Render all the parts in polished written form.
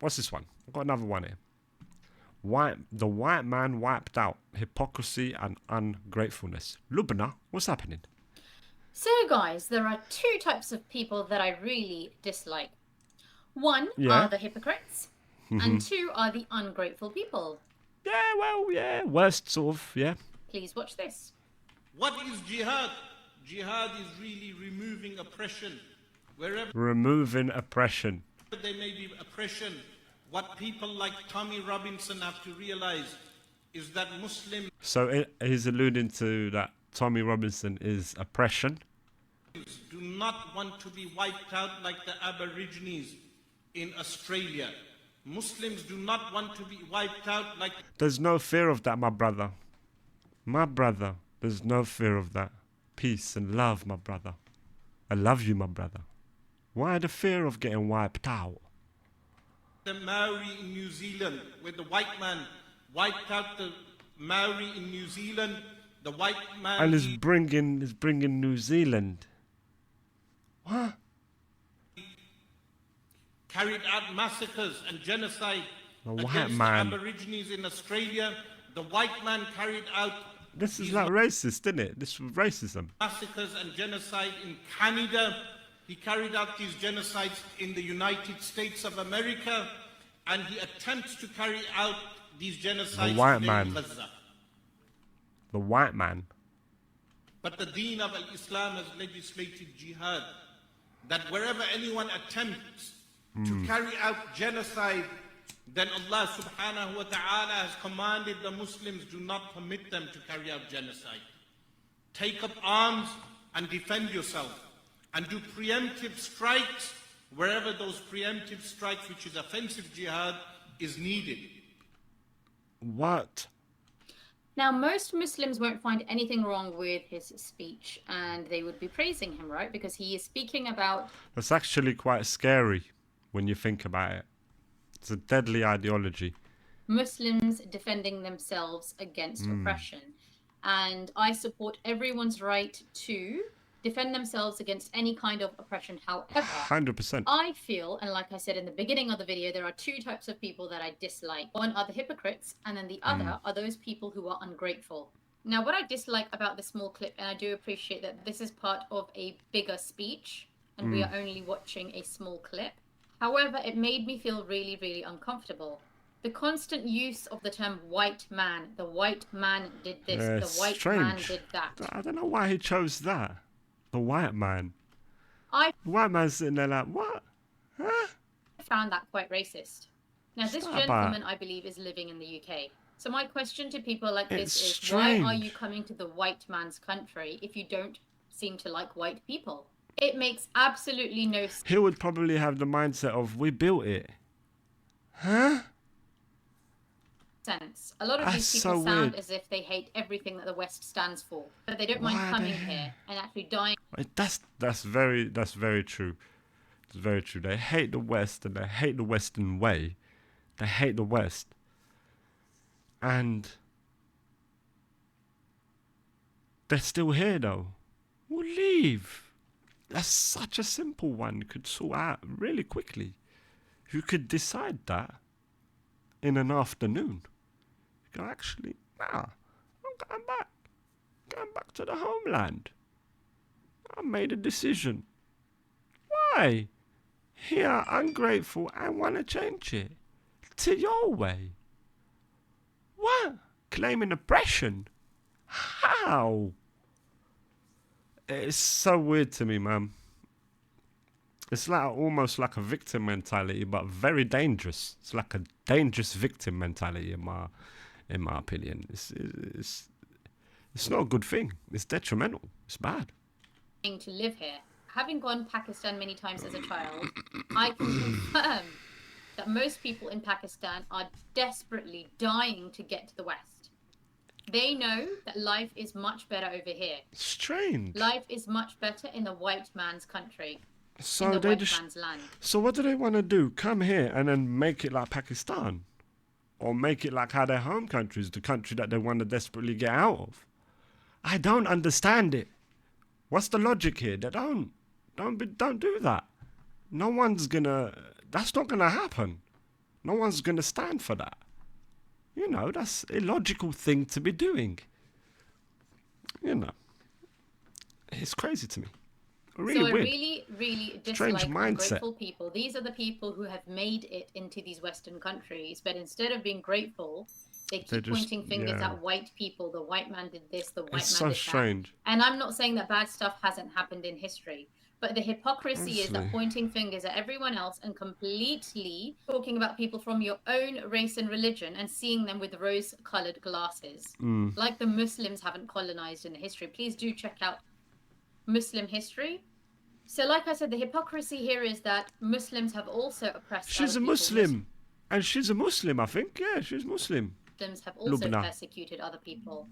What's this one? I've got another one here. The white man wiped out hypocrisy and ungratefulness. Lubna, what's happening? So guys, there are two types of people that I really dislike. One are the hypocrites, and two are the ungrateful people. Yeah, well, yeah, worst sort of, yeah. Please watch this. What is jihad? Jihad is really removing oppression. Wherever Removing oppression. there may be oppression, what people like Tommy Robinson have to realize is that Muslims So he's alluding to that Tommy Robinson is oppression. do not want to be wiped out like the Aborigines in Australia. Muslims do not want to be wiped out like... There's no fear of that, my brother. My brother, there's no fear of that. Peace and love, my brother. I love you, my brother. Why the fear of getting wiped out? The Maori in New Zealand, where the white man wiped out the Maori in New Zealand, the white man... And is bringing New Zealand. What? carried out massacres and genocide white against man. the Aborigines in Australia. The white man carried out This is like racist, isn't it? This is racism. massacres and genocide in Canada. He carried out these genocides in the United States of America, and he attempts to carry out these genocides The white today man. in Gaza. The white man. But the Deen of Islam has legislated jihad, that wherever anyone attempts to carry out genocide, then Allah subhanahu wa ta'ala has commanded the Muslims, do not permit them to carry out genocide. Take up arms and defend yourself, and do preemptive strikes wherever those preemptive strikes, which is offensive jihad, is needed. What? Now, most Muslims won't find anything wrong with his speech, and they would be praising him, right? Because he is speaking about... That's actually quite scary when you think about it. It's a deadly ideology. Muslims defending themselves against oppression. And I support everyone's right to defend themselves against any kind of oppression. However, 100%. I feel, and like I said in the beginning of the video, there are two types of people that I dislike. One are the hypocrites, and then the other are those people who are ungrateful. Now, what I dislike about this small clip, and I do appreciate that this is part of a bigger speech, and we are only watching a small clip. However, it made me feel really, really uncomfortable. The constant use of the term white man, the white man did this, the white man did that. I don't know why he chose that. The white man. I The white man's sitting there like, what? Huh? found that quite racist. Now, this Stop gentleman, it. I believe, is living in the UK. So my question to people like It's this is, why are strange. you coming to the white man's country if you don't seem to like white people? It makes absolutely no He would probably have the mindset of, we built it. Huh? sense. A lot of That's these people so sound weird. as if they hate everything that the West stands for, but they don't mind Why coming they- here and actually dying That's very true. It's very true. They hate the West and they hate the Western way. They hate the West. And they're still here though. We'll leave. That's such a simple one. You could sort out really quickly. You could decide that in an afternoon. You go, actually, nah, I'm going back. Going back to the homeland. I made a decision. Why? Here, ungrateful, I want to change it to your way. What? Claiming oppression? How? It's so weird to me, man. It's like almost like a victim mentality, but very dangerous. It's like a dangerous victim mentality, in my opinion. It's not a good thing. It's detrimental. It's bad. to live here. Having gone Pakistan many times as a child, I can confirm that most people in Pakistan are desperately dying to get to the West. They know that life is much better over here. Strange. Life is much better in the white man's country, So in the they white just. man's land. So what do they want to do? Come here and then make it like Pakistan, or make it like how their home country is, the country that they want to desperately get out of. I don't understand it. What's the logic here? They don't do that. No one's gonna. That's not gonna happen. No one's going to stand for that. You know, that's a illogical thing to be doing. You know, it's crazy to me. Really so weird. I really, really Strange dislike mindset. ungrateful people. These are the people who have made it into these Western countries, but instead of being grateful, they keep just, pointing fingers yeah. at white people. The white man did this, the white It's man so did strange. that. And I'm not saying that bad stuff hasn't happened in history, but the hypocrisy is that Honestly. pointing fingers at everyone else and completely talking about people from your own race and religion and seeing them with rose-colored glasses. Like the Muslims haven't colonized in history. Please do check out Muslim history. So like I said, the hypocrisy here is that Muslims have also oppressed She's other a people. Muslim. And she's a Muslim, I think. Yeah, she's Muslim. Muslims have also Lubna. persecuted other people.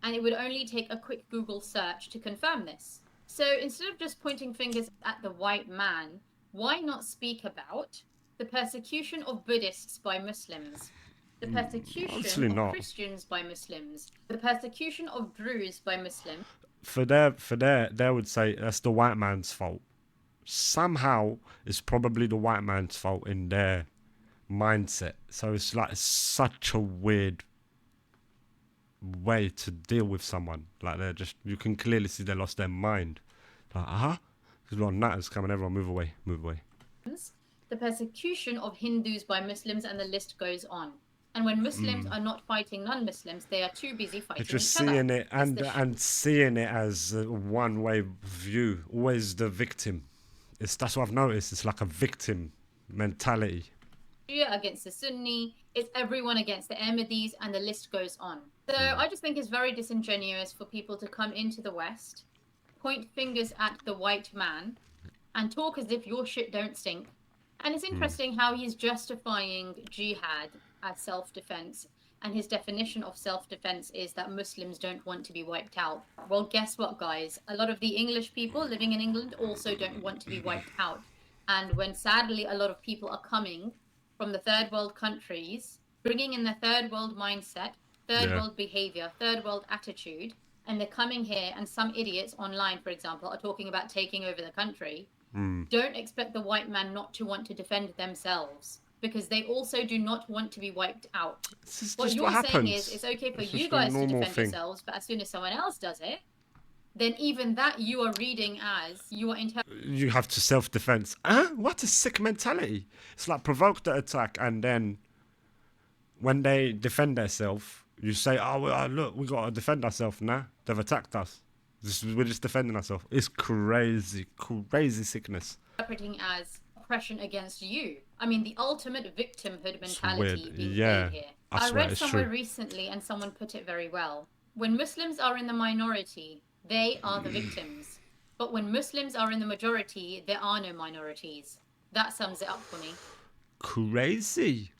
And it would only take a quick Google search to confirm this. So instead of just pointing fingers at the white man, why not speak about the persecution of Buddhists by Muslims? The persecution of Christians by Muslims? The persecution of Druze by Muslims? For there, they would say that's the white man's fault. Somehow, it's probably the white man's fault in their mindset. So it's like such a weird way to deal with someone. Like they're just, you can clearly see they lost their mind. Like, there's a lot of nutters coming. Everyone, move away, move away. The persecution of Hindus by Muslims, and the list goes on. And when Muslims are not fighting non-Muslims, they are too busy fighting They're just each other. seeing it and seeing it as a one-way view. Always the victim. That's what I've noticed. It's like a victim mentality. Shia against the Sunni, it's everyone against the Ahmadis, and the list goes on. So I just think it's very disingenuous for people to come into the West, point fingers at the white man, and talk as if your shit don't stink. And it's interesting how he's justifying jihad as self-defense, and his definition of self-defense is that Muslims don't want to be wiped out. Well, guess what, guys? A lot of the English people living in England also don't want to be wiped out. And when sadly a lot of people are coming from the third world countries, bringing in the third world mindset, third world behavior, third world attitude, and they're coming here, and some idiots online, for example, are talking about taking over the country, don't expect the white man not to want to defend themselves, because they also do not want to be wiped out. What you're saying is it's okay for you guys to defend yourselves, but as soon as someone else does it, then even that you are reading as you are you have to self-defense. What a sick mentality. It's like provoke the attack, and then when they defend themselves, you say, look, we got to defend ourselves now. They've attacked us. We're just defending ourselves. It's crazy, crazy sickness. Interpreting as oppression against you. I mean, the ultimate victimhood mentality being played here. I read somewhere recently, and someone put it very well. When Muslims are in the minority, they are the victims. But when Muslims are in the majority, there are no minorities. That sums it up for me. Crazy.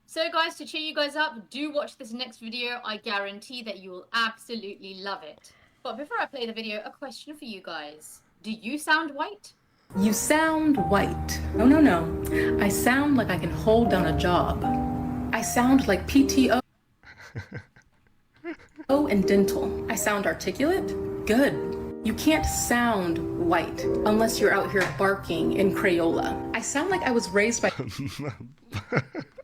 So guys, to cheer you guys up, do watch this next video. I guarantee that you will absolutely love it. But before I play the video, a question for you guys. Do you sound white? You sound white. No. I sound like I can hold down a job. I sound like PTO and dental. I sound articulate? Good. You can't sound white unless you're out here barking in Crayola. I sound like I was raised by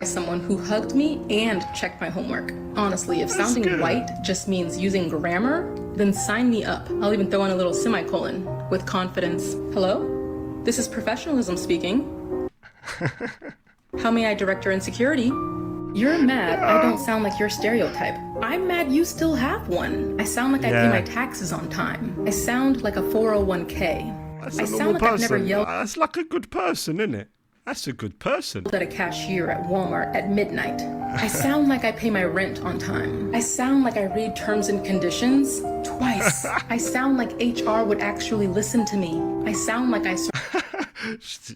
someone who hugged me and checked my homework. Honestly, if sounding white just means using grammar, then sign me up. I'll even throw in a little semicolon with confidence. Hello? This is professionalism speaking. How may I direct your insecurity? You're mad I don't sound like your stereotype. I'm mad you still have one. I sound like I pay my taxes on time. I sound like a 401k. I sound like I've never yelled. That's like a good person, isn't it? That's a good person. At a cashier at Walmart at midnight. I sound like I pay my rent on time. I sound like I read terms and conditions twice. I sound like HR would actually listen to me. I sound like I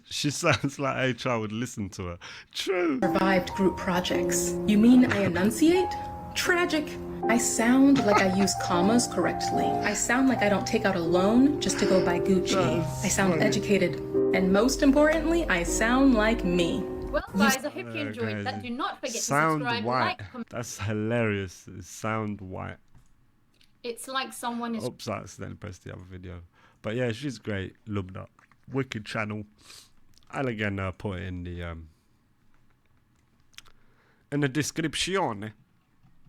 She sounds like HR would listen to her. True. Survived group projects. You mean I enunciate? Tragic. I sound like I use commas correctly. I sound like I don't take out a loan just to go buy Gucci. I sound educated. And most importantly, I sound like me. Well, guys, I hope you enjoyed that. Do not forget to subscribe, like, comment. That's hilarious. Sound white. It's like someone is... Oops, I accidentally pressed the other video. But yeah, she's great. Lubna. Wicked channel. I'll again put it in the in the description